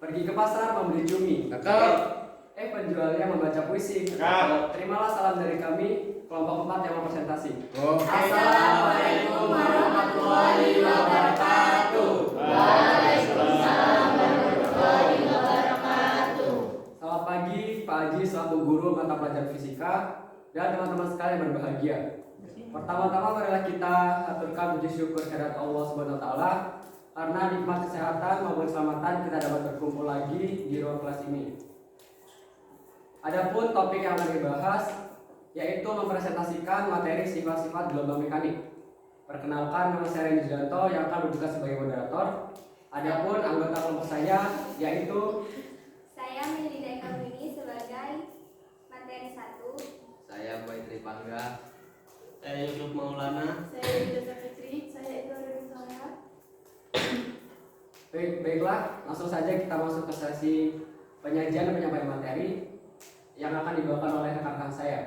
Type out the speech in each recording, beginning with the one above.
Pergi ke pasar membeli cumi. Penjualnya membaca puisi. Terimalah salam dari kami, kelompok 4 yang presentasi. Assalamualaikum warahmatullahi wabarakatuh. Waalaikumsalam warahmatullahi wabarakatuh. Selamat pagi Pak Haji selaku guru mata pelajaran fisika dan teman-teman sekalian yang berbahagia. Pertama-tama marilah kita aturkan puji syukur kehadirat Allah Subhanahu wa taala karena nikmat kesehatan maupun keselamatan kita dapat berkumpul lagi di ruang kelas ini. Adapun topik yang akan dibahas yaitu mempresentasikan materi sifat-sifat gelombang mekanik. Perkenalkan, nama saya Randy Julianto yang akan bertugas sebagai moderator. Adapun anggota kelompok saya yaitu Saya Melinda Kamini sebagai materi 1. Saya Baitri Pangga. Saya Yusuf Maulana. Saya Yudha Fitri. Saya Edward Rizalya. Baiklah, langsung saja kita masuk ke sesi penyajian dan penyampaian materi yang akan dibawakan oleh rekan-rekan saya.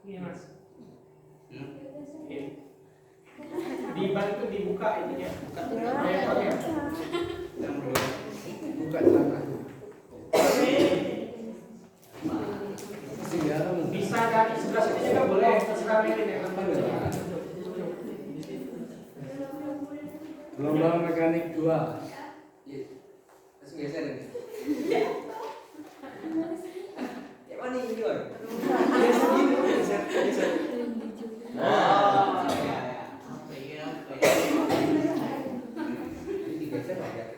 Iya mas. Dibantu dibuka ini ya. Buka celana. Bisa dari sebelah sini juga boleh. Terserah ini ya. Gelombang mekanik 2. Terus geser ini. Ya mana ini Yor?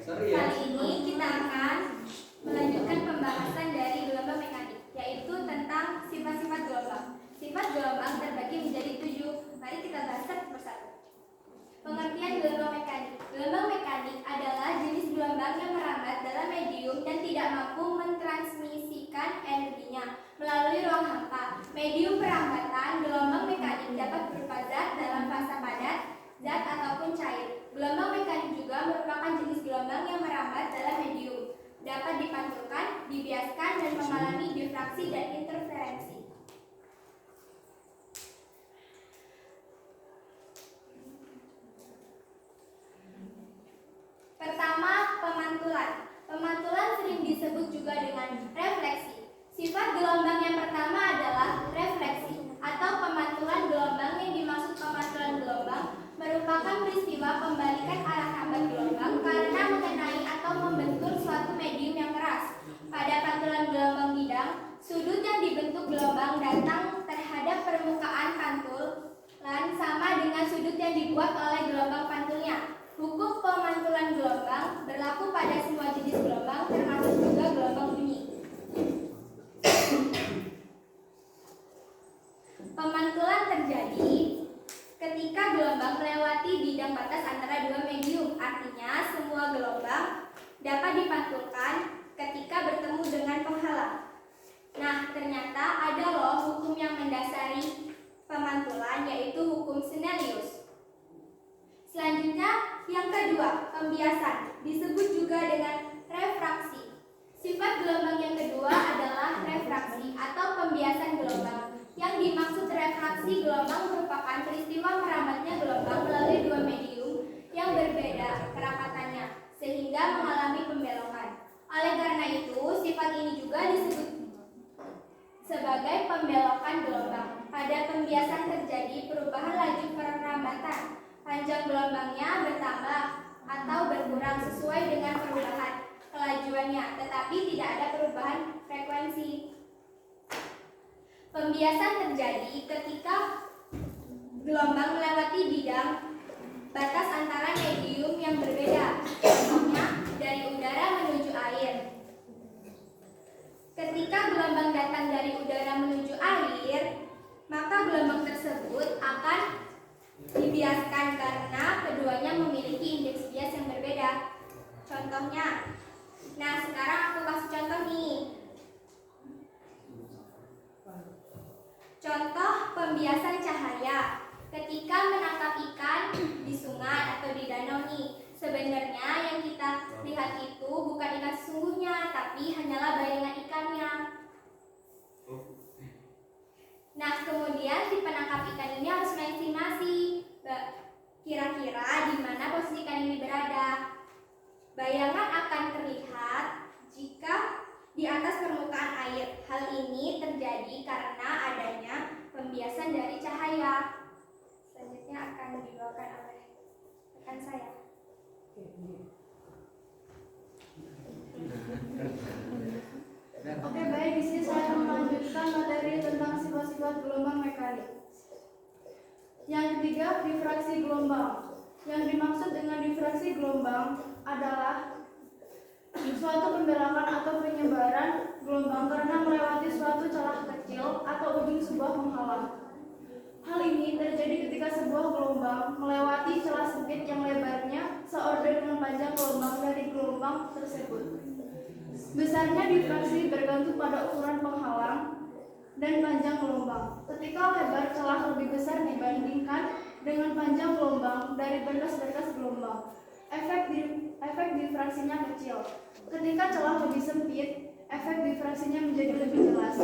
Sorry ya. Kali ini kita akan melanjutkan pembahasan dari gelombang mekanik, yaitu tentang sifat-sifat gelombang. Sifat gelombang terbagi menjadi 7. Mari kita bahas satu persatu. Pengertian gelombang mekanik. Gelombang mekanik adalah jenis gelombang yang merambat dalam medium dan tidak mampu mentransmisikan energinya melalui ruang hampa. Medium perambatan gelombang mekanik dapat berupa zat dalam fase padat, zat ataupun cair. Gelombang mekanik juga merupakan jenis gelombang yang merambat dalam medium, dapat dipantulkan, dibiaskan, dan mengalami difraksi dan interferensi. Pertama, pemantulan. Pemantulan sering disebut juga dengan refleksi. Sifat gelombang yang pertama adalah refleksi atau pemantulan gelombang. Yang dimaksud pemantulan gelombang merupakan peristiwa pembalikan arah hambat gelombang karena mengenai atau membentur suatu medium yang keras. Pada pantulan gelombang bidang, sudut yang dibentuk gelombang datang terhadap permukaan pantulan sama dengan sudut yang dibuat oleh gelombang pantulnya. Hukum pemantulan gelombang berlaku pada semua jenis gelombang, termasuk juga gelombang bunyi. Pemantulan terjadi ketika gelombang melewati bidang batas antara dua medium. Artinya, semua gelombang dapat dipantulkan ketika bertemu dengan penghalang. Nah, ternyata ada loh hukum yang mendasari pemantulan, yaitu hukum Snellius. Selanjutnya, yang kedua, pembiasan, disebut juga dengan refraksi. Sifat gelombang yang kedua adalah refraksi atau pembiasan gelombang. Yang dimaksud refraksi gelombang merupakan peristiwa merambatnya gelombang melalui dua medium yang berbeda kerapatannya, sehingga mengalami pembelokan. Oleh karena itu, sifat ini juga disebut sebagai pembelokan gelombang. Pada pembiasan terjadi perubahan laju perambatan. Panjang gelombangnya bertambah atau berkurang sesuai dengan perubahan kelajuannya, tetapi tidak ada perubahan frekuensi. Pembiasan terjadi ketika gelombang melewati bidang batas antara medium yang berbeda, contohnya dari udara menuju air. Ketika gelombang datang dari udara menuju air, maka gelombang tersebut akan dibiaskan karena keduanya memiliki indeks bias yang berbeda. Contohnya, nah sekarang aku kasih contoh nih. Contoh pembiasan cahaya. Ketika menangkap ikan di sungai atau di danau nih, sebenarnya yang kita lihat itu bukan ikan sesungguhnya, tapi hanyalah bayangan ikannya. Nah, kemudian si penangkap ikan ini harus mengestimasi kira-kira di mana posisi ikan ini berada. Bayangan akan terlihat jika di atas permukaan air. Hal ini terjadi karena adanya pembiasan dari cahaya. Selanjutnya akan dibawakan oleh rekan saya. Oke, baik, di sini saya akan melanjutkan materi tentang sifat-sifat gelombang mekanik. Yang ketiga, difraksi gelombang. Yang dimaksud dengan difraksi gelombang adalah suatu pembelakan atau penyebaran gelombang karena melewati suatu celah kecil atau ujung sebuah penghalang. Hal ini terjadi ketika sebuah gelombang melewati celah sempit yang lebarnya seorder dengan panjang gelombang dari gelombang tersebut. Besarnya difraksi bergantung pada ukuran penghalang dan panjang gelombang. Ketika lebar celah lebih besar dibandingkan dengan panjang gelombang dari berkas-berkas gelombang, efek difraksinya kecil. Ketika celah lebih sempit, efek difraksinya menjadi lebih jelas.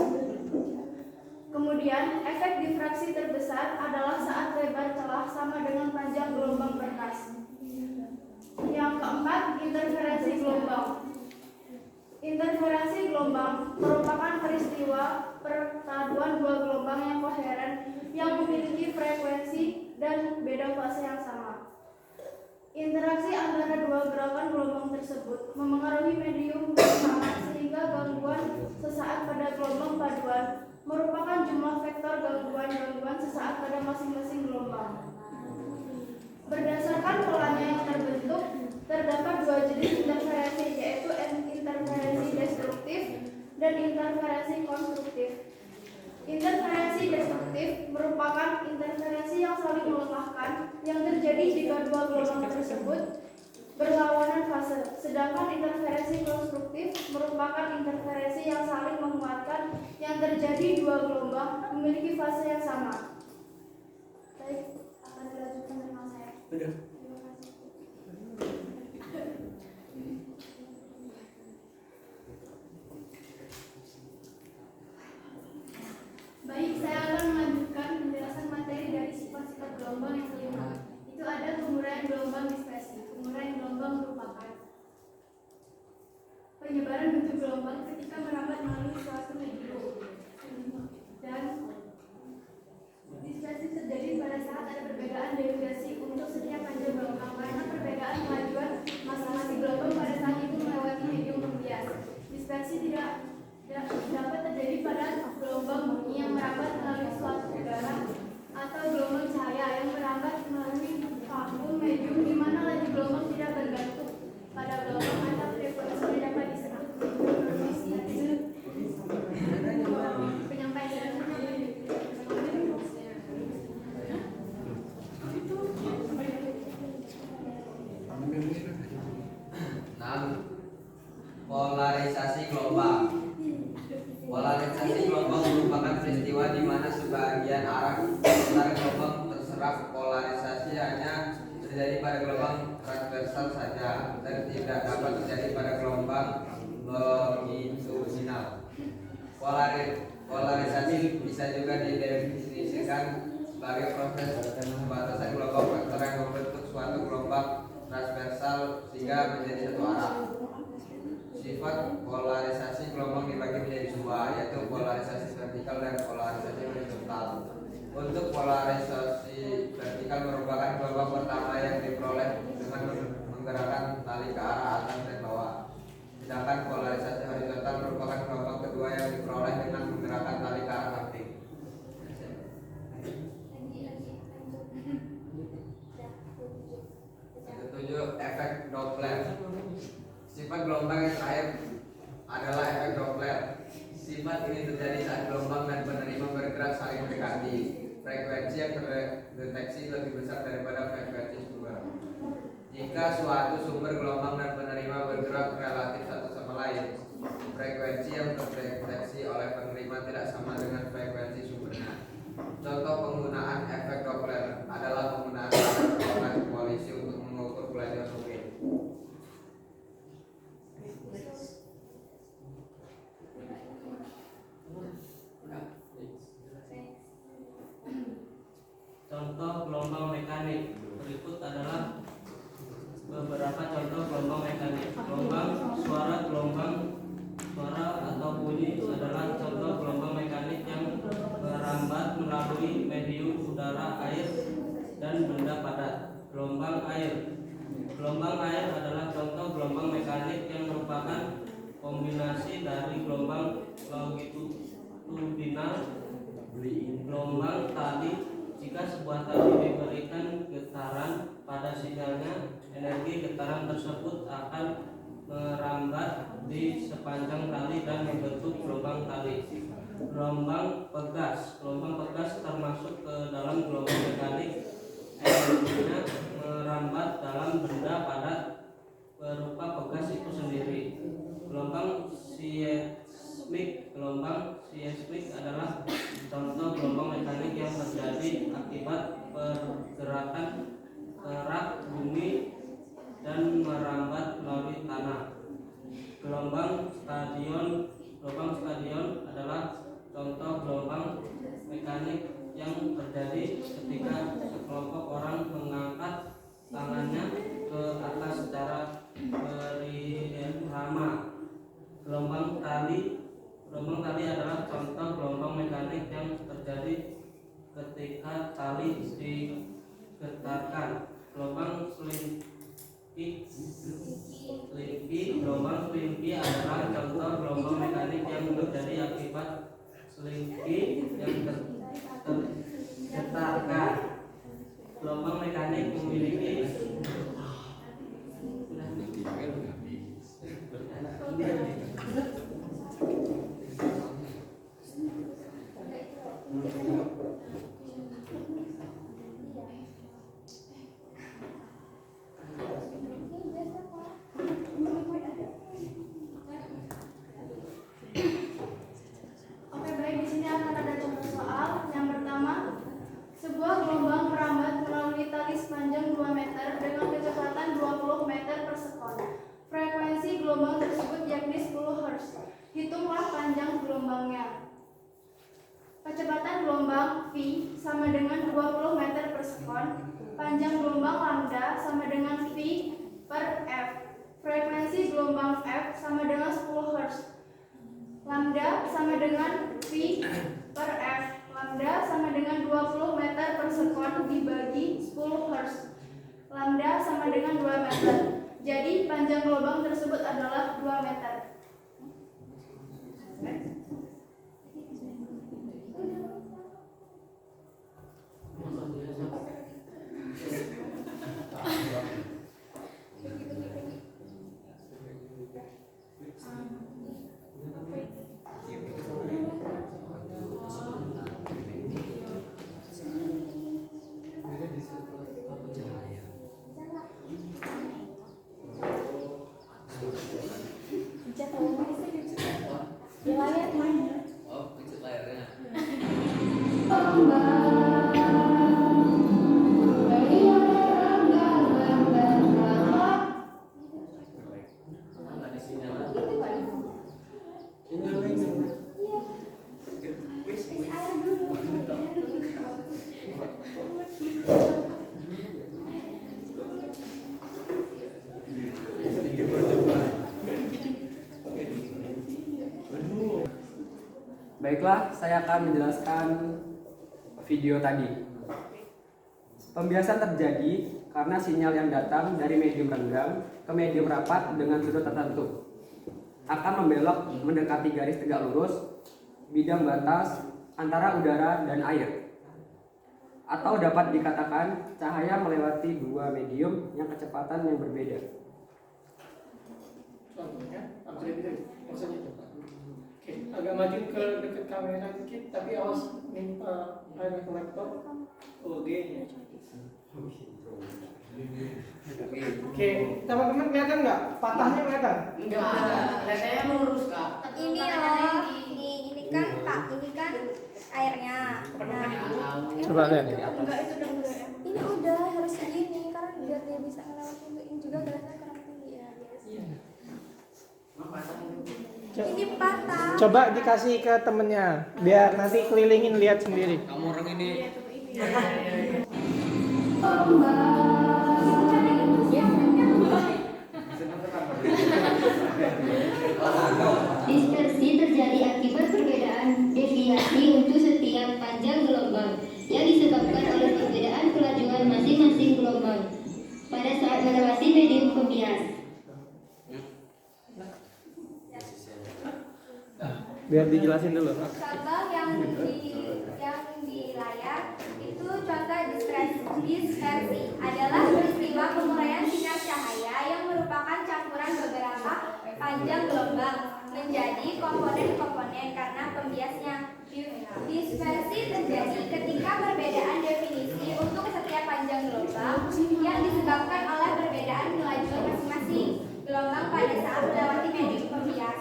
Kemudian, efek difraksi terbesar adalah saat lebar celah sama dengan panjang gelombang berkas. Yang keempat, interferensi gelombang. Interferensi gelombang merupakan peristiwa perpaduan dua gelombang yang koheren yang memiliki frekuensi dan beda fase yang sama. Interaksi antara dua gerakan gelombang tersebut memengaruhi medium yang sama sehingga gangguan sesaat pada gelombang paduan merupakan jumlah vektor gangguan sesaat pada masing-masing gelombang. Berdasarkan polanya yang terbentuk, terdapat dua jenis interferensi, yaitu interferensi destruktif dan interferensi konstruktif. Interferensi destruktif merupakan interferensi yang saling melemahkan yang terjadi jika dua gelombang tersebut berlawanan fase, sedangkan interferensi konstruktif merupakan interferensi yang saling menguatkan yang terjadi dua gelombang memiliki fase yang sama. Baik, akan dilanjutkan dengan saya. Udah. Terima kasih. Baik, saya akan melanjutkan penjelasan materi dari sifat-sifat gelombang yang kelima. Itu ada penguraian gelombang dispersi. Penguraian gelombang merupakan penyebaran bentuk gelombang ketika merambat melalui suatu medium. Dan dispersi terjadi pada saat ada perbedaan deviasi untuk setiap panjang gelombang karena perbedaan kemajuan masing-masing gelombang pada saat itu melewati medium pembias. Dispersi tidak dapat terjadi pada gelombang bunyi yang merambat melalui suatu udara atau gelombang cahaya yang merambat melalui vakum medium di mana laju gelombang tidak bergantung pada gelombang atau frekuensi yang dapat diserap. Penyampaian. Polarisasi gelombang. Polarisasi gelombang merupakan peristiwa di mana sebagian arah sementara gelombang terserap. Polarisasi hanya terjadi pada gelombang transversal saja dan tidak dapat terjadi pada gelombang longitudinal. Polarisasi bisa juga didefinisikan sebagai proses pembatasan gelombang vektor yang membentuk suatu gelombang transversal sehingga menjadi satu arah. Sifat polarisasi gelombang dibagi menjadi dua, yaitu polarisasi vertikal dan polarisasi horizontal. Untuk polarisasi vertikal merupakan gelombang pertama yang diperoleh dengan menggerakkan tali ke arah atas dan bawah. Sedangkan polarisasi horizontal merupakan gelombang kedua yang diperoleh dengan menggerakkan tali ke arah samping. Ketujuh, efek Doppler. Sifat gelombang yang terakhir adalah efek Doppler. Sifat ini terjadi saat gelombang dan penerima bergerak saling mendekati. Frekuensi yang terdeteksi lebih besar daripada frekuensi sumber. Jika suatu sumber gelombang dan penerima bergerak relatif satu sama lain, frekuensi yang terdeteksi oleh penerima tidak sama dengan frekuensi sumbernya. Contoh penggunaan efek Doppler adalah penggunaan alat polisi untuk mengukur pelajar sopir. Contoh gelombang mekanik. Berikut adalah beberapa contoh gelombang mekanik. Gelombang suara, gelombang udara, air, dan benda padat. Gelombang air. Gelombang air adalah contoh gelombang mekanik yang merupakan kombinasi dari gelombang longitudinal, gelombang tali. Jika sebuah tali diberikan getaran pada sinyalnya, energi getaran tersebut akan merambat di sepanjang tali dan membentuk gelombang tali. Gelombang pegas. Gelombang pegas termasuk ke dalam gelombang mekanik. Energinya merambat dalam benda padat berupa pegas itu sendiri. Gelombang seismik. Gelombang seismik adalah contoh gelombang mekanik yang terjadi akibat pergerakan kerak bumi dan merambat melalui tanah. Gelombang stadion. Gelombang stadion adalah contoh gelombang mekanik yang terjadi ketika sekelompok orang mengangkat tangannya ke atas secara berirama. Gelombang tali. Gelombang tali adalah contoh gelombang mekanik yang terjadi ketika tali digetarkan. Gelombang selinki. Gelombang selinki adalah contoh gelombang mekanik yang terjadi akibat selinki yang tergetarkan. Gelombang mekanik memiliki Oke, baik, di sini akan ada contoh soal. Yang pertama, sebuah gelombang merambat melalui tali sepanjang 2 meter dengan kecepatan 20 meter per sekon. Frekuensi gelombang tersebut yakni 10 Hz. Hitunglah panjang gelombangnya. Kecepatan gelombang V sama dengan 20 meter per sekon. Panjang gelombang lambda sama dengan V per F. Frekuensi gelombang F sama dengan 10 Hz. Lambda sama dengan V per F. Lambda sama dengan 20 meter per sekon dibagi 10 Hz. Lambda sama dengan 2 meter. Jadi panjang gelombang tersebut adalah 2 meter. Oh, kecil layarnya. Baiklah, saya akan menjelaskan video tadi. Pembiasan terjadi karena sinyal yang datang dari medium renggang ke medium rapat dengan sudut tertentu akan membelok mendekati garis tegak lurus bidang batas antara udara dan air. Atau dapat dikatakan cahaya melewati dua medium yang kecepatan yang berbeda. Contohnya, maksudnya coba. Oke, agak maju ke dekat kamera dikit, tapi awas nimpa air kolektor. OG-nya. Oke, teman-teman kelihatan nggak? Patahnya kelihatan? Enggak, kelihatannya lurus kak. Ini loh, ini kan Kak, ini kan airnya. Coba lihat. Enggak, itu udah enggak ya. Ini udah harus segini karena biar dia bisa ngelewatin ini juga gelasnya kurang tinggi ya. Ini patah. Coba dikasih ke temennya, biar nanti kelilingin lihat sendiri. Kamu orang ini Dispersi terjadi akibat perbedaan deviasi untuk setiap panjang gelombang yang disebabkan oleh Biar dijelasin dulu. Contoh yang di layar itu contoh dispersi adalah peristiwa penguraian sinar cahaya yang merupakan campuran beberapa panjang gelombang menjadi komponen-komponen karena pembiasnya. Dispersi terjadi ketika perbedaan definisi untuk setiap panjang gelombang yang disebabkan oleh perbedaan kelajuan masing-masing gelombang pada saat melewati medium pembias.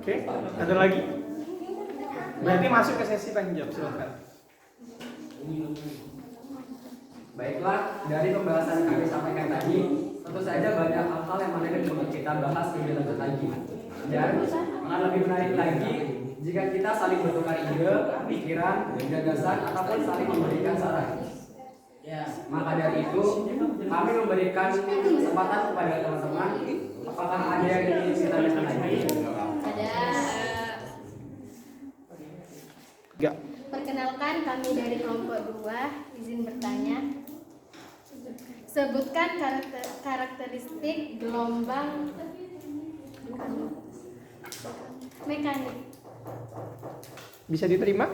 Oke, ada lagi? Berarti masuk ke sesi tanya jawab, silakan. Baiklah, dari pembahasan yang kami sampaikan tadi, tentu saja banyak hal-hal yang mana yang perlu kita bahas lebih lanjut lagi. Dan akan lebih menarik lagi jika kita saling bertukar ide, pikiran, gagasan, ataupun saling memberikan saran. Maka dari itu, kami memberikan kesempatan kepada teman-teman. Apakah ada yang ingin kita tanyakan lagi? Enggak. Perkenalkan, kami dari kelompok 2, izin bertanya. Sebutkan karakteristik gelombang mekanik. Bisa diterima?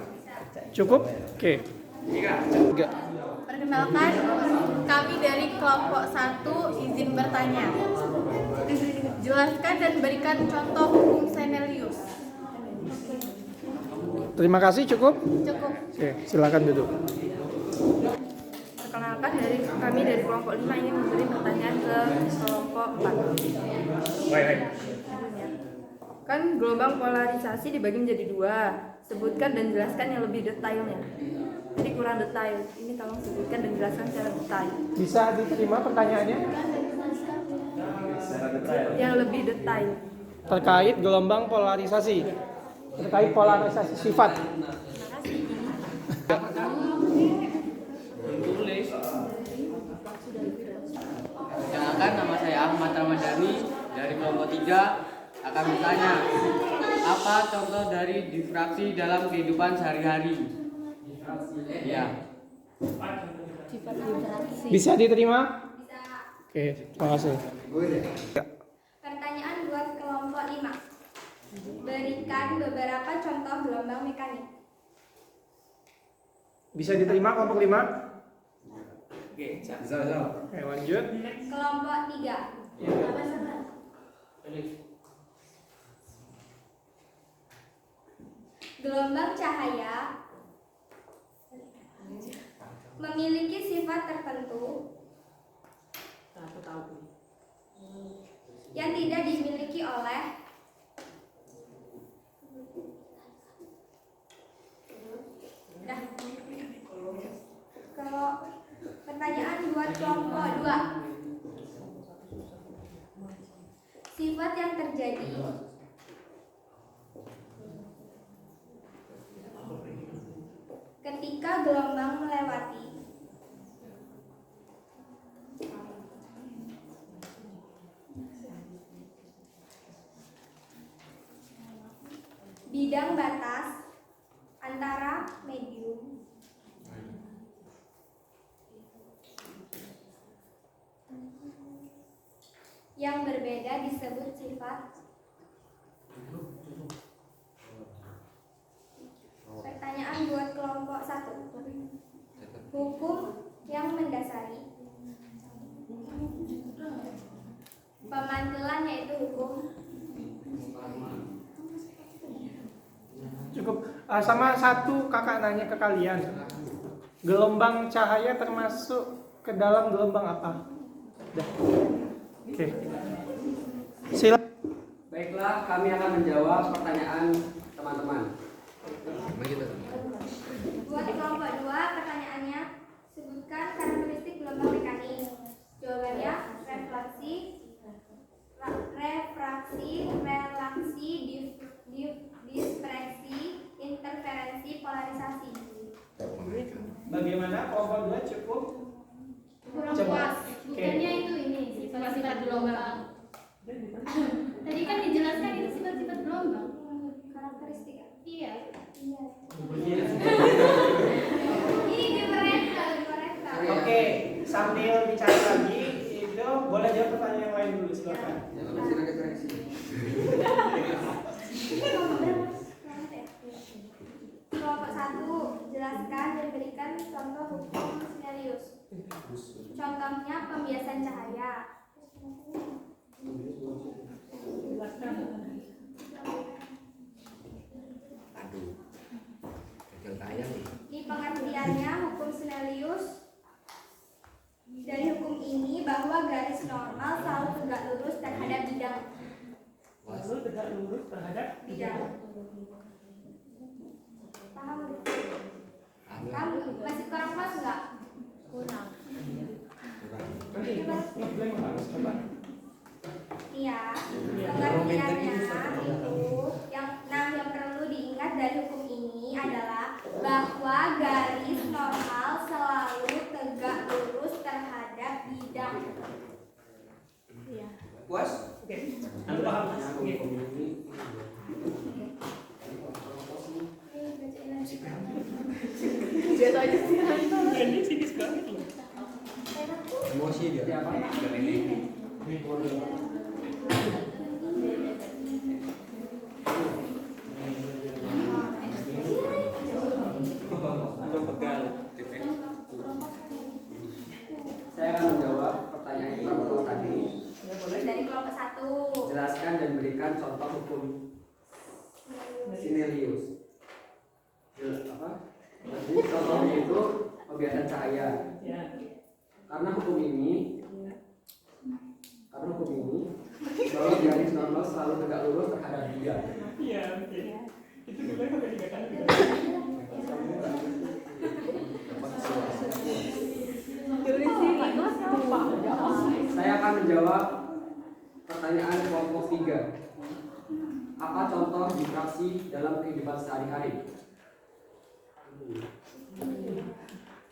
Cukup? Oke. Enggak. Perkenalkan, kami dari kelompok 1, izin bertanya. Jelaskan dan berikan contoh hukum Snellius. Terima kasih, cukup? Cukup. Oke, silakan duduk. Perkenalkan, kami dari kelompok 5 ini memberi pertanyaan ke kelompok 4. Kan gelombang polarisasi dibagi menjadi 2. Sebutkan dan jelaskan yang lebih detailnya. Jadi kurang detail. Ini tolong sebutkan dan jelaskan secara detail. Bisa diterima pertanyaannya? Yang lebih detail. Terkait gelombang polarisasi. Terkait polarisasi sifat. Perkenalkan, nama saya Ahmad Ramadhani dari kelompok 3 akan bertanya, apa contoh dari difraksi dalam kehidupan sehari-hari? Ya. Bisa diterima? Bisa. Oke, terima kasih. Pertanyaan buat kelompok 5. Berikan beberapa contoh gelombang mekanik. Bisa diterima kelompok 5? Oke, Oke, lanjut. Kelompok 3. Gelombang cahaya memiliki sifat tertentu yang tidak dimiliki oleh Kalau pertanyaan buat kelompok 2. Sifat yang terjadi ketika gelombang melewati bidang batas antara medium yang berbeda disebut sifat. Pertanyaan buat kelompok 1. Hukum yang mendasari pemantilan yaitu hukum. Cukup. Sama satu kakak nanya ke kalian. Gelombang cahaya termasuk ke dalam gelombang apa? Dah. Oke. Silakan. Baiklah, kami akan menjawab pertanyaan teman-teman. Buat kelompok 2, pertanyaannya, sebutkan karakteristik gelombang mekanik. Jawabannya refraksi, relaksi, dispersi, interferensi, polarisasi. Bagaimana kelompok 2 cukup? Kurang Coba. puas. Oke. Bukannya itu ini sifat-sifat gelombang. Tadi kan dijelaskan itu sifat-sifat gelombang. Karakteristik ya? Iya. Ini di mereka. Oke, sambil bicara lagi, Ridho, boleh jawab pertanyaan yang lain dulu, silakan. Jangan lupa silakan koreksi. Kelompok 1, jelaskan dan berikan contoh hukum Snellius. Contohnya pembiasan cahaya. Aduh. Gagal tayang nih. Di pengertiannya hukum Snellius, dari hukum ini bahwa garis normal selalu tegak lurus terhadap bidang. Lalu tegak lurus terhadap Bidang. Paham? Kamu masih kurang pas nggak? Kurang. Nanti ngeblank harus coba. Iya. Pengertiannya itu yang perlu diingat dari hukum ini adalah bahwa garis normal selalu tegak lurus terhadap bidang. Puas? Oke. Anda paham? Oke. Dia tahu aja sih. Ini sinis banget loh. Emosi dia. Siapa? Saya akan menjawab pertanyaan yang pertama tadi. Dari kelompok 1. Jelaskan dan berikan contoh hukum Snellius. Apa? Jadi contohnya itu pembiasan cahaya. Ya. Karena hukum ini bahwa garis normal selalu tegak lurus terhadap bidang. Iya, oke. Itu dulu yang udah 3 kali. Saya akan menjawab pertanyaan kelompok 3. Apa contoh difraksi dalam kehidupan sehari-hari?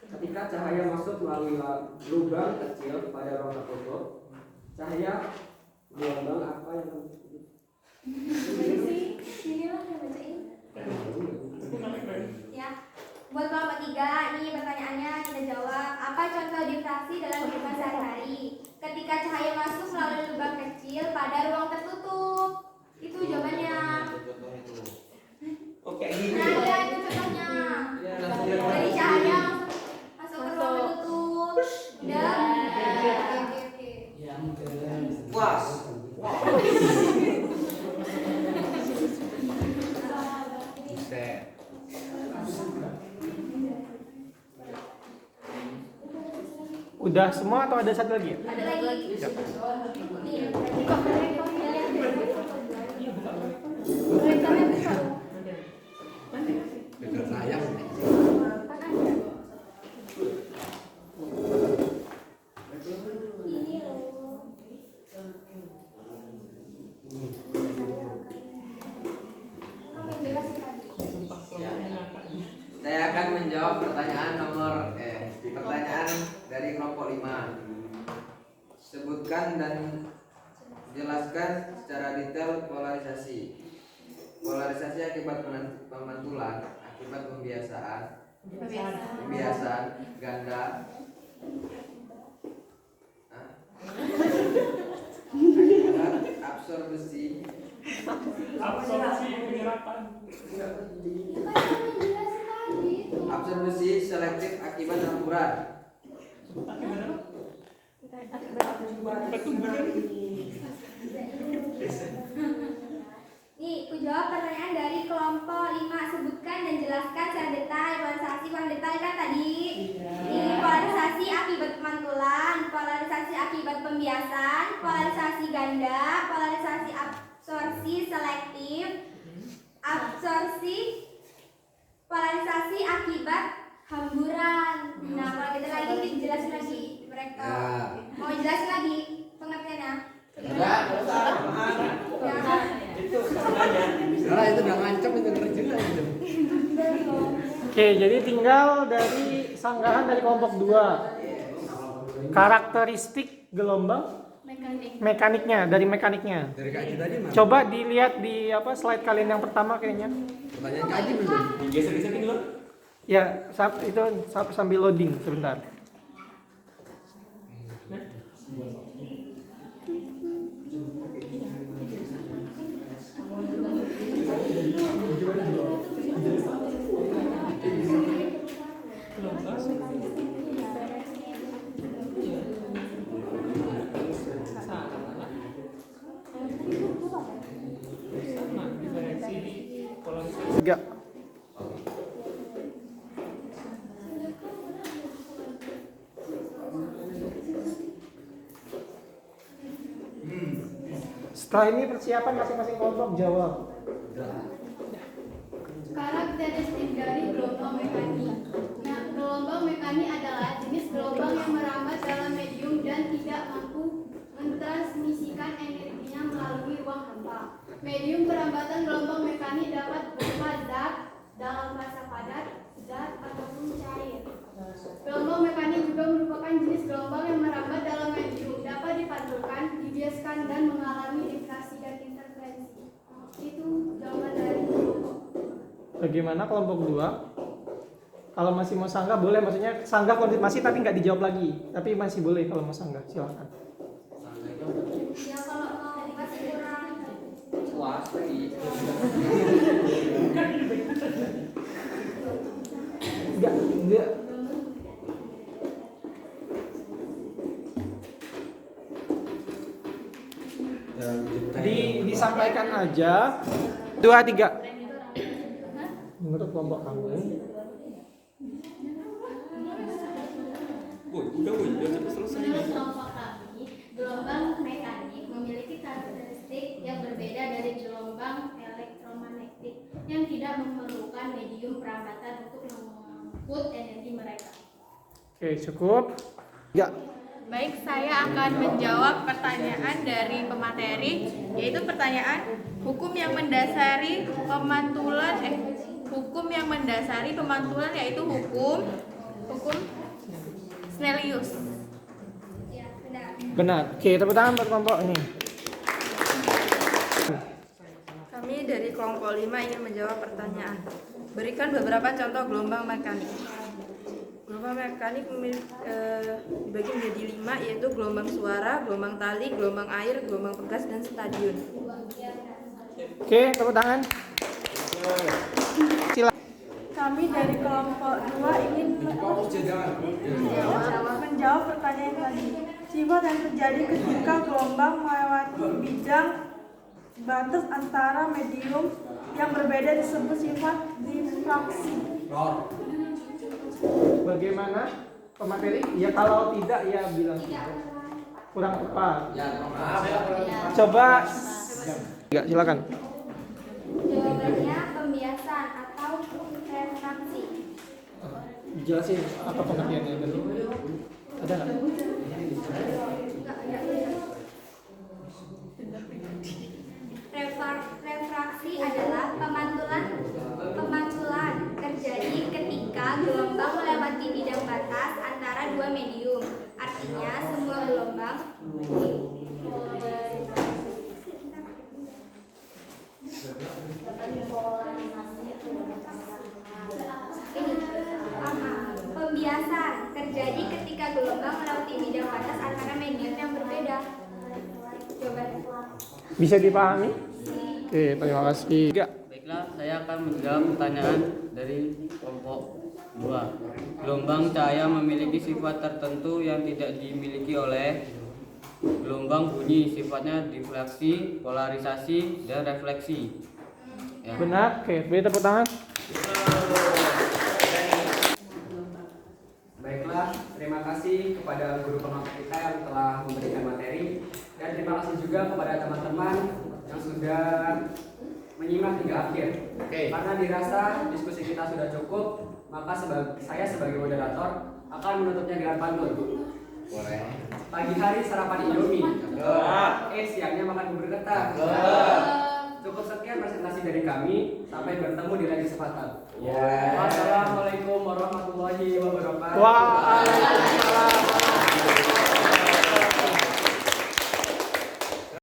Ketika cahaya masuk melalui lubang kecil pada ruang tertutup, cahaya gelombang apa yang Inilah yang bacain. Ya. Buat kelompok 3, ini pertanyaannya kita jawab. Apa contoh difraksi dalam kehidupan sehari-hari? Ketika cahaya masuk melalui lubang kecil pada ruang tertutup. Itu jawabannya. Oke, gini. Nah, ya itu contohnya. Dari cahaya masuk ke ruang tertutup. Udah. Oke. Puas. Buset. Udah semua atau ada satu lagi? Ada lagi. Siap. Nih. Gagal tayang. Ini loh. Kamu yang jelasin tadi. Saya akan menjawab pertanyaan dari kelompok 5. Sebutkan dan jelaskan secara detail polarisasi. Polarisasi akibat pemantulan, akibat pembiasan, ganda, absorpsi, penyerapan. absorpsi selektif akibat campuran. Nih, ku jawab pertanyaan dari kelompok 5. Sebutkan dan jelaskan secara detail polarisasi. Yang detail kan tadi. Ini polarisasi akibat pemantulan, polarisasi akibat pembiasan, polarisasi ganda, polarisasi absorpsi selektif, polarisasi akibat hamburan. Nah, kalau kita lagi dijelasin lagi mereka. Mau jelasin lagi pengertiannya? Enggak, itu sebenarnya itu udah ngancam itu jelas itu. Oke, jadi tinggal dari sanggahan dari kelompok 2. Karakteristik gelombang mekaniknya. Dari kaji tadi mah. Coba dilihat di slide kalian yang pertama kayaknya. Pertanyaan kaji belum? Digeser-geser dulu. Ya, itu sambil loading sebentar. Tiga. Setelah ini persiapan masing-masing kelompok jawab. Karakteristik dari gelombang mekanik. Nah, gelombang mekanik adalah jenis gelombang yang merambat dalam medium dan tidak mampu mentransmisikan energinya melalui ruang hampa. Medium perambatan gelombang mekanik dapat berupa zat dalam fase padat, zat ataupun cair. Gelombang mekanik juga merupakan jenis gelombang yang merambat dalam medium, dapat dipantulkan, dibiaskan, dan mengalami difraksi dan interferensi. Itu jawaban dari kelompok. Bagaimana kelompok 2? Kalau masih mau sanggah boleh, maksudnya sanggah konfirmasi tapi nggak dijawab lagi, tapi masih boleh kalau mau sanggah, silakan. Ya kalau mau masih kurang Puas lagi. Enggak. Disampaikan aja. 2, 3. Menurut kelompok kamu. Menurut kelompok kami, gelombang mekanik memiliki karakteristik yang berbeda dari gelombang elektromagnetik yang tidak memerlukan medium perambatan untuk mengangkut energi mereka. Oke, cukup. Ya. Baik, saya akan menjawab pertanyaan dari pemateri, yaitu pertanyaan hukum yang mendasari pemantulan yaitu hukum Snellius. Ya, benar. Benar. Oke, tepuk tangan buat kelompok ini. Kami dari kelompok 5 ingin menjawab pertanyaan. Berikan beberapa contoh gelombang mekanik. Gelombang mekanik dibagi menjadi 5, yaitu gelombang suara, gelombang tali, gelombang air, gelombang pegas, dan stadion. Oke, tepuk tangan. Silakan. Kami dari kelompok 2 ingin menjawab pertanyaan tadi. Sifat yang terjadi ketika gelombang melewati bidang batas antara medium yang berbeda disebut sifat difraksi. Bagaimana pemateri? Ya kalau tidak ya bilang tidak. Kurang tepat. Coba. Ya, silakan. Jawabannya pembiasan atau refraksi. Jelasin apa pengertiannya tadi. Ada nggak? Refraksi adalah pemantulan terjadi ketika gelombang melewati bidang batas antara dua medium. Artinya semua gelombang pembiasan terjadi ketika gelombang melewati bidang batas antara medium yang berbeda. Jawabannya. Bisa dipahami? Oke, terima kasih. Baiklah, saya akan menjawab pertanyaan dari kelompok 2. Gelombang cahaya memiliki sifat tertentu yang tidak dimiliki oleh gelombang bunyi. Sifatnya difraksi, polarisasi, dan refleksi. Ya. Benar? Oke, beri tepuk tangan. Baiklah, terima kasih kepada guru pemateri kita yang telah memberikan materi, dan terima kasih juga kepada teman-teman yang sudah menyimak hingga akhir. Karena dirasa diskusi kita sudah cukup, maka saya sebagai moderator akan menutupnya dengan pantun. Boleh. Pagi hari sarapan Indomie, siangnya makan bubur ketan. Cukup sekian presentasi dari kami. Sampai bertemu di lain kesempatan. Wassalamualaikum warahmatullahi wabarakatuh. Waalaikumsalam.